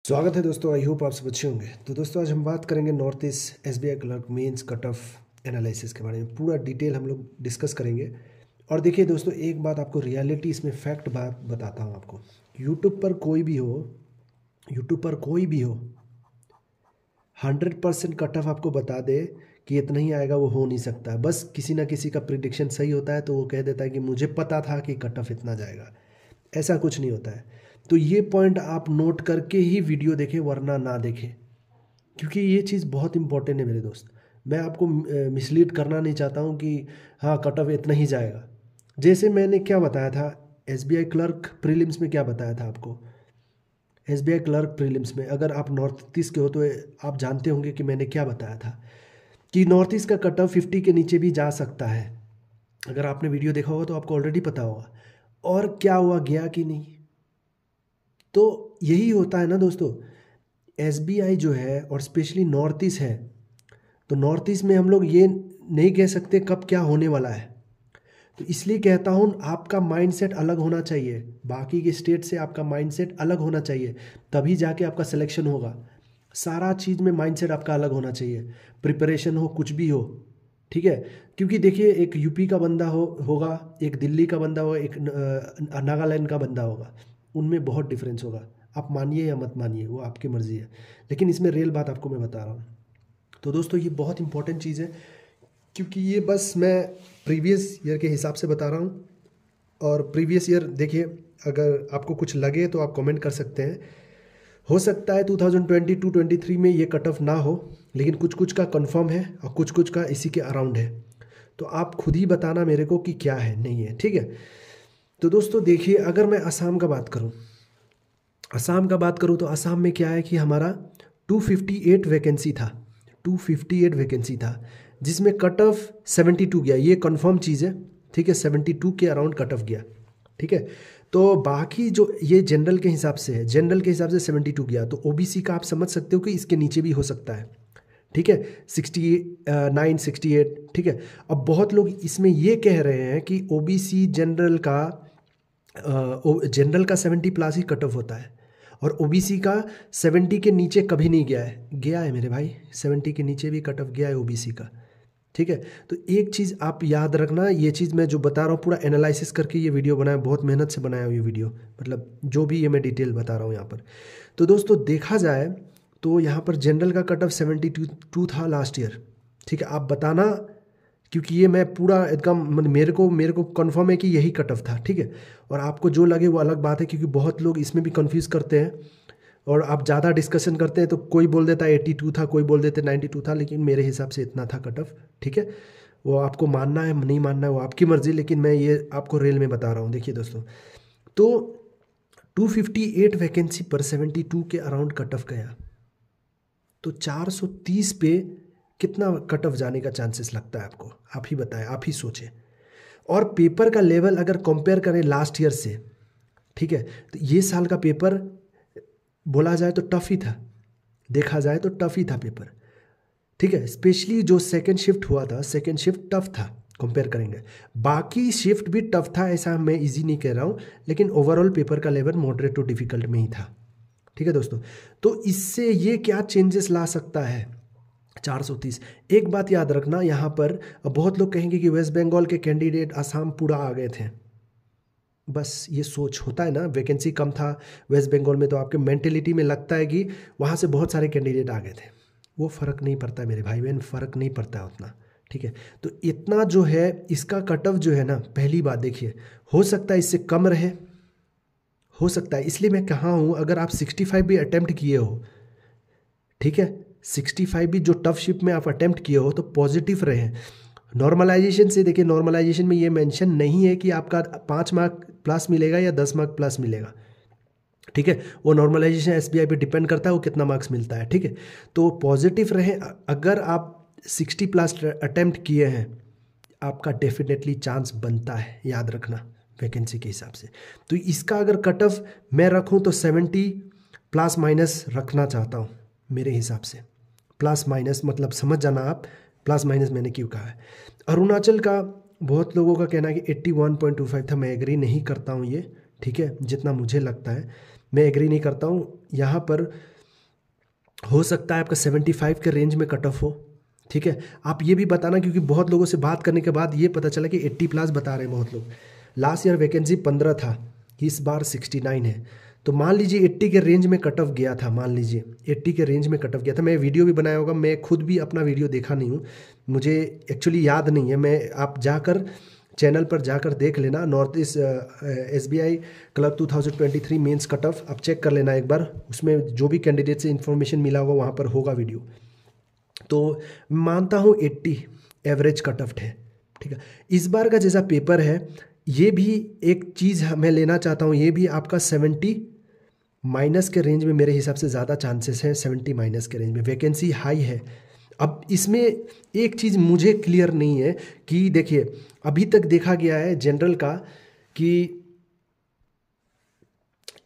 स्वागत है दोस्तों। आई होप आप सब अच्छे होंगे। तो दोस्तों आज हम बात करेंगे north east SBI clerk mains cut off analysis के बारे में। पूरा डिटेल हम लोग डिस्कस करेंगे। और देखिए दोस्तों, एक बात आपको रियलिटी इसमें फैक्ट बात बताता हूँ आपको। यूट्यूब पर कोई भी हो 100% कट ऑफ आपको बता दे कि इतना ही आएगा, वो हो नहीं सकता है। बस किसी ना किसी का प्रिडिक्शन सही होता है तो वो कह देता है कि मुझे पता था कि कट ऑफ इतना जाएगा। ऐसा कुछ नहीं होता है। तो ये पॉइंट आप नोट करके ही वीडियो देखें, वरना ना देखें, क्योंकि ये चीज़ बहुत इंपॉर्टेंट है मेरे दोस्त। मैं आपको मिसलीड करना नहीं चाहता हूँ कि हाँ कट ऑफ इतना ही जाएगा। जैसे मैंने क्या बताया था एसबीआई क्लर्क प्रीलिम्स में, क्या बताया था आपको एसबीआई क्लर्क प्रीलिम्स में। अगर आप नॉर्थ ईस्ट के हो तो आप जानते होंगे कि मैंने क्या बताया था कि नॉर्थ ईस्ट का कट ऑफ 50 के नीचे भी जा सकता है। अगर आपने वीडियो देखा होगा तो आपको ऑलरेडी पता होगा। और क्या हुआ, गया कि नहीं? तो यही होता है ना दोस्तों। एसबीआई जो है और स्पेशली नॉर्थ ईस्ट है, तो नॉर्थ ईस्ट में हम लोग ये नहीं कह सकते कब क्या होने वाला है। तो इसलिए कहता हूँ आपका माइंडसेट अलग होना चाहिए, बाकी के स्टेट से आपका माइंडसेट अलग होना चाहिए, तभी जाके आपका सिलेक्शन होगा। सारा चीज़ में माइंडसेट आपका अलग होना चाहिए, प्रिपरेशन हो कुछ भी हो, ठीक है। क्योंकि देखिए, एक यूपी का बंदा होगा, एक दिल्ली का बंदा होगा, एक नागालैंड का बंदा होगा, उनमें बहुत डिफरेंस होगा। आप मानिए या मत मानिए, वो आपकी मर्ज़ी है, लेकिन इसमें रियल बात आपको मैं बता रहा हूँ। तो दोस्तों ये बहुत इंपॉर्टेंट चीज़ है, क्योंकि ये बस मैं प्रीवियस ईयर के हिसाब से बता रहा हूँ। और प्रीवियस ईयर देखिए, अगर आपको कुछ लगे तो आप कमेंट कर सकते हैं। हो सकता है 2022-23 में ये कट ऑफ ना हो, लेकिन कुछ कुछ का कंफर्म है और कुछ कुछ का इसी के अराउंड है। तो आप खुद ही बताना मेरे को कि क्या है नहीं है, ठीक है। तो दोस्तों देखिए, अगर मैं असम का बात करूं तो असम में क्या है कि हमारा 258 वैकेंसी था, 258 वैकेंसी था, जिसमें कट ऑफ 72 गया। ये कंफर्म चीज़ है, ठीक है। 72 के अराउंड कट ऑफ गया, ठीक है। तो बाकी जो ये जनरल के हिसाब से है, जनरल के हिसाब से 72 गया, तो ओबीसी का आप समझ सकते हो कि इसके नीचे भी हो सकता है, ठीक है। 69 68, ठीक है। अब बहुत लोग इसमें ये कह रहे हैं कि ओबीसी जनरल का 70 प्लस ही कट ऑफ होता है, और ओबीसी का 70 के नीचे कभी नहीं गया है मेरे भाई। 70 के नीचे भी कट ऑफ गया है ओबीसी का, ठीक है। तो एक चीज़ आप याद रखना, ये चीज़ मैं जो बता रहा हूँ पूरा एनालिसिस करके ये वीडियो बनाया, बहुत मेहनत से बनाया हूँ ये वीडियो, मतलब जो भी ये मैं डिटेल बता रहा हूँ यहाँ पर। तो दोस्तों देखा जाए तो यहाँ पर जनरल का कट ऑफ 72 था लास्ट ईयर, ठीक है। आप बताना, क्योंकि ये मैं पूरा एकदम मेरे को कंफर्म है कि यही कट ऑफ था, ठीक है। और आपको जो लगे वो अलग बात है, क्योंकि बहुत लोग इसमें भी कंफ्यूज करते हैं और आप ज़्यादा डिस्कशन करते हैं, तो कोई बोल देता है 82 था, कोई बोल देते 92 था, लेकिन मेरे हिसाब से इतना था कट ऑफ, ठीक है। वो आपको मानना है नहीं मानना है वो आपकी मर्ज़ी, लेकिन मैं ये आपको रेल में बता रहा हूँ। देखिए दोस्तों, तो 258 वैकेंसी पर 72 के अराउंड कट ऑफ गया, तो 430 पे कितना कट ऑफ जाने का चांसेस लगता है आपको? आप ही बताएं, आप ही सोचें। और पेपर का लेवल अगर कंपेयर करें लास्ट ईयर से, ठीक है, तो ये साल का पेपर बोला जाए तो टफ ही था, देखा जाए तो टफ ही था पेपर, ठीक है। स्पेशली जो सेकंड शिफ्ट हुआ था, सेकंड शिफ्ट टफ था कंपेयर करेंगे। बाकी शिफ्ट भी टफ था, ऐसा मैं इजी नहीं कह रहा हूँ, लेकिन ओवरऑल पेपर का लेवल मॉडरेट टू डिफिकल्ट में ही था, ठीक है दोस्तों। तो इससे ये क्या चेंजेस ला सकता है 430? एक बात याद रखना यहाँ पर, बहुत लोग कहेंगे कि वेस्ट बंगाल के कैंडिडेट आसाम पूरा आ गए थे। बस ये सोच होता है ना, वैकेंसी कम था वेस्ट बंगाल में, तो आपके मेंटेलिटी में लगता है कि वहाँ से बहुत सारे कैंडिडेट आ गए थे। वो फ़र्क नहीं पड़ता है मेरे भाई बहन, फ़र्क नहीं पड़ता है उतना, ठीक है। तो इतना जो है इसका कट ऑफ जो है ना, पहली बात देखिए, हो सकता है इससे कम रहे, हो सकता है। इसलिए मैं कहा हूँ अगर आप 65 भी अटेम्प्ट किए हो, ठीक है, 65 भी जो टफ शिप में आप अटेम्प्ट किए हो, तो पॉजिटिव रहे। नॉर्मलाइजेशन से देखिए, नॉर्मलाइजेशन में ये मेंशन नहीं है कि आपका 5 मार्क प्लस मिलेगा या 10 मार्क प्लस मिलेगा, ठीक है। वो नॉर्मलाइजेशन एसबीआई पे डिपेंड करता है वो कितना मार्क्स मिलता है, ठीक है। तो पॉजिटिव रहे। अगर आप 60 प्लस अटेम्प्ट किए हैं, आपका डेफिनेटली चांस बनता है, याद रखना, वैकेंसी के हिसाब से। तो इसका अगर कट ऑफ मैं रखूँ तो 70 प्लस माइनस रखना चाहता हूँ मेरे हिसाब से। प्लस माइनस मतलब समझ जाना आप, प्लस माइनस मैंने क्यों कहा है। अरुणाचल का बहुत लोगों का कहना है कि 81.25 था, मैं एग्री नहीं करता हूँ ये, ठीक है। जितना मुझे लगता है मैं एग्री नहीं करता हूँ। यहाँ पर हो सकता है आपका 75 के रेंज में कट ऑफ हो। ठीक है, आप ये भी बताना, क्योंकि बहुत लोगों से बात करने के बाद ये पता चला कि 80 प्लस बता रहे हैं बहुत लोग। लास्ट ईयर वैकेंसी 15 था, इस बार 69 है। तो मान लीजिए 80 के रेंज में कट ऑफ गया था, मान लीजिए 80 के रेंज में कट ऑफ गया था। मैं वीडियो भी बनाया होगा, मैं खुद भी अपना वीडियो देखा नहीं हूँ, मुझे एक्चुअली याद नहीं है। मैं आप जाकर चैनल पर जाकर देख लेना, north east SBI clerk 2023 mains cut off आप चेक कर लेना एक बार, उसमें जो भी कैंडिडेट से इन्फॉर्मेशन मिला होगा वहाँ पर होगा वीडियो। तो मानता हूँ 80 एवरेज कट ऑफ है। ठीक है, इस बार का जैसा पेपर है, ये भी एक चीज़ मैं लेना चाहता हूँ, ये भी आपका 70 माइनस के रेंज में मेरे हिसाब से ज़्यादा चांसेस हैं। 70 माइनस के रेंज में वैकेंसी हाई है। अब इसमें एक चीज़ मुझे क्लियर नहीं है कि देखिए, अभी तक देखा गया है जनरल का, कि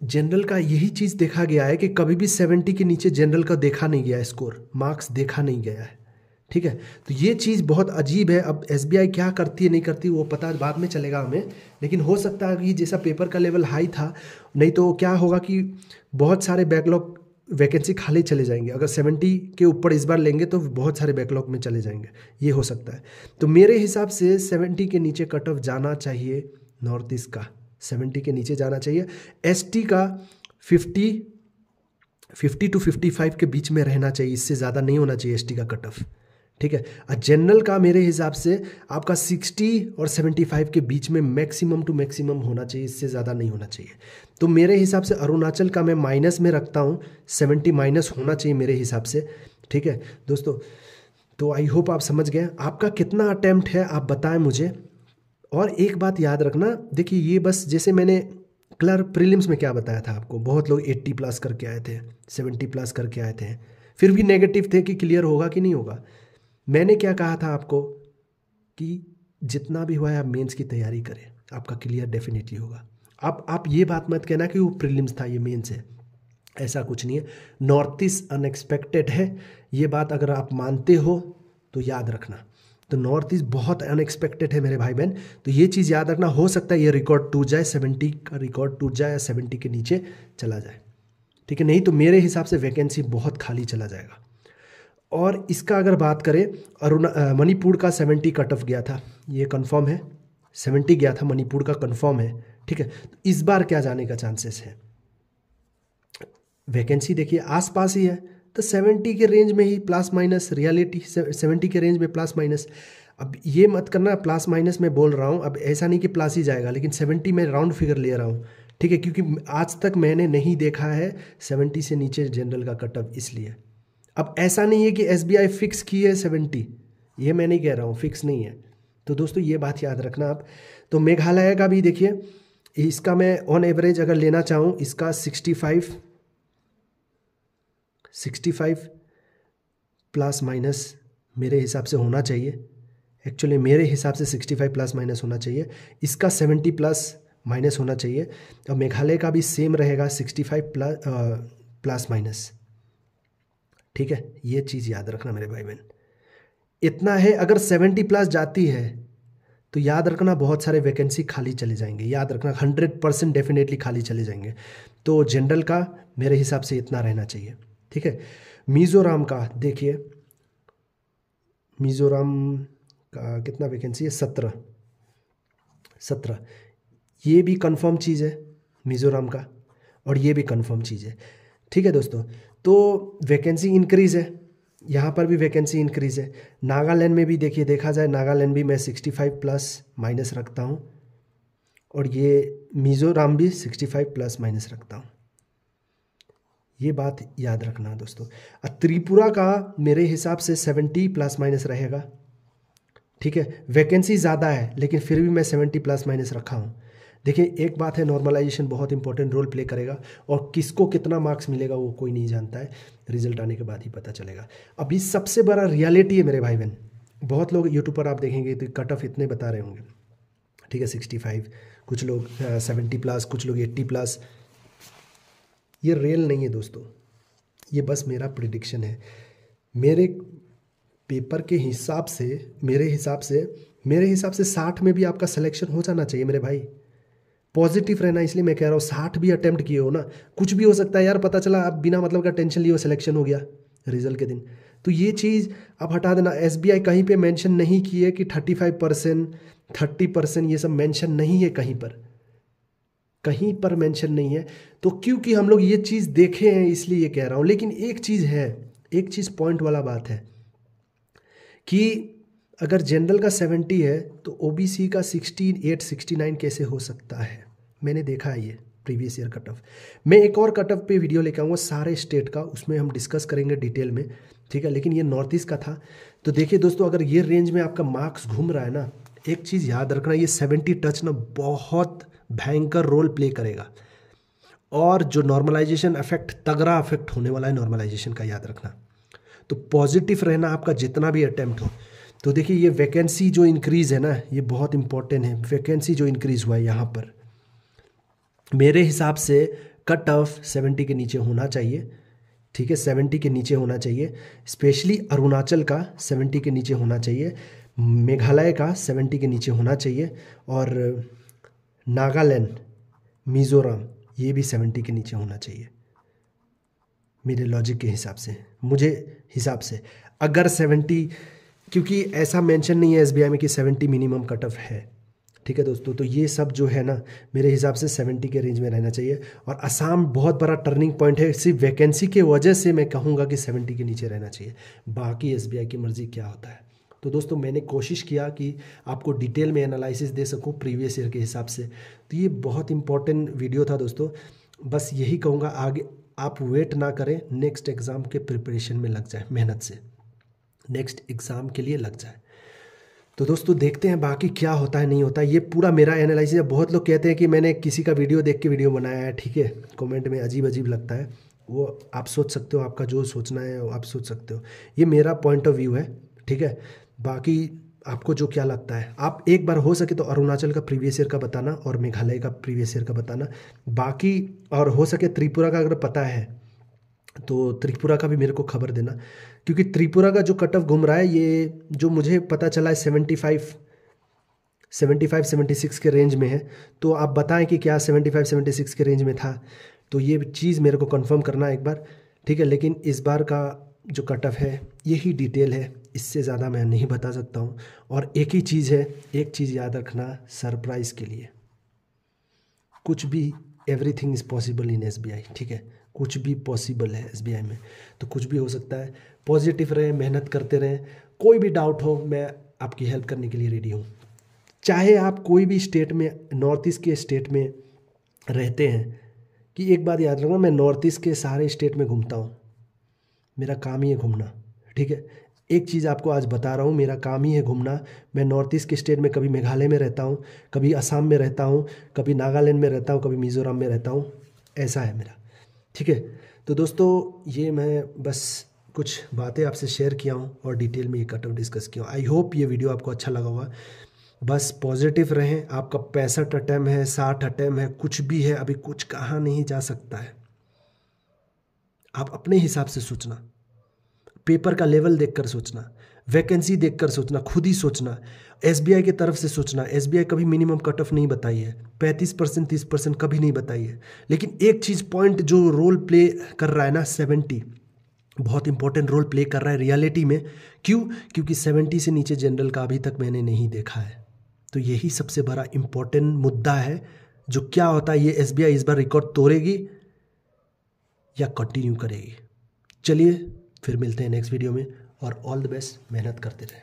जनरल का यही चीज़ देखा गया है कि कभी भी 70 के नीचे जनरल का देखा नहीं गया है, स्कोर मार्क्स देखा नहीं गया है। ठीक है, तो ये चीज़ बहुत अजीब है। अब SBI क्या करती है नहीं करती वो पता बाद में चलेगा हमें, लेकिन हो सकता है कि जैसा पेपर का लेवल हाई था, नहीं तो क्या होगा कि बहुत सारे बैकलॉग वैकेंसी खाली चले जाएंगे। अगर 70 के ऊपर इस बार लेंगे तो बहुत सारे बैकलॉग में चले जाएंगे, ये हो सकता है। तो मेरे हिसाब से 70 के नीचे कट ऑफ जाना चाहिए, नॉर्थ ईस्ट का 70 के नीचे जाना चाहिए। ST का 50 to 55 के बीच में रहना चाहिए, इससे ज़्यादा नहीं होना चाहिए ST का कट ऑफ। ठीक है, और जनरल का मेरे हिसाब से आपका 60 और 75 के बीच में मैक्सिमम टू मैक्सिमम होना चाहिए, इससे ज़्यादा नहीं होना चाहिए। तो मेरे हिसाब से अरुणाचल का मैं माइनस में रखता हूँ, 70 माइनस होना चाहिए मेरे हिसाब से। ठीक है दोस्तों, तो आई होप आप समझ गए। आपका कितना अटेम्प्ट है आप बताएं मुझे। और एक बात याद रखना, देखिए ये बस जैसे मैंने क्लर्क प्रीलिम्स में क्या बताया था आपको, बहुत लोग 80 प्लस करके आए थे, 70 प्लस करके आए थे, फिर भी नेगेटिव थे कि क्लियर होगा कि नहीं होगा। मैंने क्या कहा था आपको कि जितना भी हुआ है आप मेंस की तैयारी करें, आपका क्लियर डेफिनेटली होगा। आप ये बात मत कहना कि वो प्रीलिम्स था ये मेंस है, ऐसा कुछ नहीं है। नॉर्थ ईस्ट अनएक्सपेक्टेड है, ये बात अगर आप मानते हो तो याद रखना। तो नॉर्थ ईस्ट बहुत अनएक्सपेक्टेड है मेरे भाई बहन, तो ये चीज़ याद रखना। हो सकता है ये रिकॉर्ड टूट जाए, 70 का रिकॉर्ड टूट जाए या 70 के नीचे चला जाए। ठीक है, नहीं तो मेरे हिसाब से वैकेंसी बहुत खाली चला जाएगा। और इसका अगर बात करें, मणिपुर का 70 कट ऑफ गया था, ये कंफर्म है, 70 गया था मणिपुर का, कंफर्म है। ठीक है, तो इस बार क्या जाने का चांसेस है, वैकेंसी देखिए आसपास ही है, तो 70 के रेंज में ही प्लस माइनस, रियलिटी 70 के रेंज में प्लस माइनस। अब ये मत करना प्लस माइनस मैं बोल रहा हूँ, अब ऐसा नहीं कि प्लस ही जाएगा, लेकिन 70 में राउंड फिगर ले रहा हूँ। ठीक है, क्योंकि आज तक मैंने नहीं देखा है 70 से नीचे जनरल का कट ऑफ, इसलिए। अब ऐसा नहीं है कि SBI फिक्स की है 70, ये मैं नहीं कह रहा हूँ, फिक्स नहीं है। तो दोस्तों ये बात याद रखना आप। तो मेघालय का भी देखिए, इसका मैं ऑन एवरेज अगर लेना चाहूँ, इसका 65 प्लस माइनस मेरे हिसाब से होना चाहिए। एक्चुअली मेरे हिसाब से 65 प्लस माइनस होना चाहिए, इसका 70 प्लस माइनस होना चाहिए। और मेघालय का भी सेम रहेगा, 65 प्लस माइनस। ठीक है, ये चीज़ याद रखना मेरे भाई बहन। इतना है, अगर 70 प्लस जाती है तो याद रखना बहुत सारे वैकेंसी खाली चले जाएंगे, याद रखना 100% डेफिनेटली खाली चले जाएंगे। तो जनरल का मेरे हिसाब से इतना रहना चाहिए। ठीक है, मिज़ोरम का देखिए, मिज़ोरम का कितना वैकेंसी है, 17। ये भी कंफर्म चीज़ है मिज़ोरम का, और ये भी कंफर्म चीज़ है। ठीक है दोस्तों, तो वैकेंसी इंक्रीज़ है, यहाँ पर भी वैकेंसी इंक्रीज़ है। नागालैंड में भी देखिए, देखा जाए नागालैंड भी मैं 65 प्लस माइनस रखता हूँ, और ये मिज़ोरम भी 65 प्लस माइनस रखता हूँ, ये बात याद रखना दोस्तों। त्रिपुरा का मेरे हिसाब से 70 प्लस माइनस रहेगा। ठीक है, वैकेंसी ज़्यादा है लेकिन फिर भी मैं 70 प्लस माइनस रखा हूँ। देखिए एक बात है, नॉर्मलाइजेशन बहुत इंपॉर्टेंट रोल प्ले करेगा, और किसको कितना मार्क्स मिलेगा वो कोई नहीं जानता है, रिजल्ट आने के बाद ही पता चलेगा। अभी सबसे बड़ा रियलिटी है मेरे भाई बहन, बहुत लोग यूट्यूब पर आप देखेंगे तो कट ऑफ इतने बता रहे होंगे। ठीक है, 65, कुछ लोग 70 प्लस, कुछ लोग 80 प्लस। ये रियल नहीं है दोस्तों, ये बस मेरा प्रिडिक्शन है। मेरे पेपर के हिसाब से, मेरे हिसाब से 60 में भी आपका सिलेक्शन हो जाना चाहिए मेरे भाई। पॉजिटिव रहना, इसलिए मैं कह रहा हूँ 60 भी अटेम्प्ट किए हो ना, कुछ भी हो सकता है यार, पता चला आप बिना मतलब का टेंशन लिए हो सिलेक्शन हो गया रिजल्ट के दिन। तो ये चीज़ आप हटा देना। SBI कहीं पे मेंशन नहीं की है कि 35%, 30%, ये सब मेंशन नहीं है कहीं पर मेंशन नहीं है। तो क्योंकि हम लोग ये चीज़ देखे हैं इसलिए ये कह रहा हूँ। लेकिन एक चीज़ है, एक चीज़ पॉइंट वाला बात है कि अगर जनरल का 70 है तो OBC का 68, 69 कैसे हो सकता है? मैंने देखा है ये प्रीवियस ईयर कट ऑफ। मैं एक और कट ऑफ पे वीडियो लेकर आऊँगा सारे स्टेट का, उसमें हम डिस्कस करेंगे डिटेल में, ठीक है। लेकिन ये नॉर्थ ईस्ट का था। तो देखिए दोस्तों, अगर ये रेंज में आपका मार्क्स घूम रहा है ना, एक चीज़ याद रखना, ये 70 टच ना बहुत भयंकर रोल प्ले करेगा। और जो नॉर्मलाइजेशन इफेक्ट, तगड़ा इफेक्ट होने वाला है नॉर्मलाइजेशन का, याद रखना। तो पॉजिटिव रहना आपका जितना भी अटेम्प्ट हो। तो देखिए ये वैकेंसी जो इंक्रीज़ है ना, ये बहुत इंपॉर्टेंट है। वैकेंसी जो इंक्रीज़ हुआ है यहाँ पर, मेरे हिसाब से कट ऑफ 70 के नीचे होना चाहिए, ठीक है। 70 के नीचे होना चाहिए। स्पेशली अरुणाचल का 70 के नीचे होना चाहिए, मेघालय का 70 के नीचे होना चाहिए, और नागालैंड, मिज़ोरम, ये भी 70 के नीचे होना चाहिए मेरे लॉजिक के हिसाब से, मुझे हिसाब से। अगर 70, क्योंकि ऐसा मेंशन नहीं है SBI में कि 70 मिनिमम कट ऑफ है, ठीक है दोस्तों। तो ये सब जो है ना, मेरे हिसाब से 70 के रेंज में रहना चाहिए। और असम बहुत बड़ा टर्निंग पॉइंट है, सिर्फ वैकेंसी के वजह से मैं कहूँगा कि 70 के नीचे रहना चाहिए। बाकी SBI की मर्ज़ी क्या होता है। तो दोस्तों मैंने कोशिश किया कि आपको डिटेल में एनालिसिस दे सकूं प्रीवियस ईयर के हिसाब से। तो ये बहुत इंपॉर्टेंट वीडियो था दोस्तों। बस यही कहूँगा, आगे आप वेट ना करें, नेक्स्ट एग्ज़ाम के प्रिपरेशन में लग जाए, मेहनत से नेक्स्ट एग्ज़ाम के लिए लग जाए। तो दोस्तों देखते हैं बाकी क्या होता है नहीं होता है। ये पूरा मेरा एनालिसिस है। बहुत लोग कहते हैं कि मैंने किसी का वीडियो देख के वीडियो बनाया है, ठीक है। कमेंट में अजीब अजीब लगता है, वो आप सोच सकते हो, आपका जो सोचना है वो आप सोच सकते हो। ये मेरा पॉइंट ऑफ व्यू है, ठीक है। बाकी आपको जो क्या लगता है, आप एक बार हो सके तो अरुणाचल का प्रीवियस ईयर का बताना और मेघालय का प्रीवियस ईयर का बताना। बाकी और हो सके त्रिपुरा का अगर पता है तो त्रिपुरा का भी मेरे को खबर देना, क्योंकि त्रिपुरा का जो कट ऑफ घूम रहा है, ये जो मुझे पता चला है 75, 76 के रेंज में है। तो आप बताएं कि क्या 75, 76 के रेंज में था, तो ये चीज़ मेरे को कंफर्म करना है एक बार, ठीक है। लेकिन इस बार का जो कट ऑफ है यही डिटेल है, इससे ज़्यादा मैं नहीं बता सकता हूँ। और एक ही चीज़ है, एक चीज़ याद रखना, सरप्राइज़ के लिए कुछ भी, everything is possible in SBI, ठीक है। कुछ भी पॉसिबल है SBI में, तो कुछ भी हो सकता है। पॉजिटिव रहें, मेहनत करते रहें। कोई भी डाउट हो, मैं आपकी हेल्प करने के लिए रेडी हूँ। चाहे आप कोई भी स्टेट में, नॉर्थ ईस्ट के स्टेट में रहते हैं, कि एक बात याद रखना, मैं नॉर्थ ईस्ट के सारे स्टेट में घूमता हूँ, मेरा काम ही है घूमना, ठीक है। एक चीज़ आपको आज बता रहा हूँ, मेरा काम ही है घूमना। मैं नॉर्थ ईस्ट के स्टेट में कभी मेघालय में रहता हूँ, कभी असम में रहता हूँ, कभी नागालैंड में रहता हूँ, कभी मिज़ोरम में रहता हूँ, ऐसा है मेरा, ठीक है। तो दोस्तों ये मैं बस कुछ बातें आपसे शेयर किया हूँ और डिटेल में ये कट ऑफ डिस्कस किया हूँ। आई होप ये वीडियो आपको अच्छा लगा होगा। बस पॉजिटिव रहें। आपका 65 अटैम्प्ट है, 60 अटैम्प्ट है, कुछ भी है, अभी कुछ कहा नहीं जा सकता है। आप अपने हिसाब से सोचना, पेपर का लेवल देखकर सोचना, वैकेंसी देखकर सोचना, खुद ही सोचना, SBI की तरफ से सोचना। SBI कभी मिनिमम कट ऑफ नहीं बताई है, 35%, 30% कभी नहीं बताई है। लेकिन एक चीज़ पॉइंट जो रोल प्ले कर रहा है ना, 70 बहुत इंपॉर्टेंट रोल प्ले कर रहा है रियलिटी में। क्यों? क्योंकि 70 से नीचे जनरल का अभी तक मैंने नहीं देखा है। तो यही सबसे बड़ा इंपॉर्टेंट मुद्दा है, जो क्या होता है, ये SBI इस बार रिकॉर्ड तोड़ेगी या कंटिन्यू करेगी। चलिए फिर मिलते हैं नेक्स्ट वीडियो में, और ऑल द बेस्ट, मेहनत करते रहें।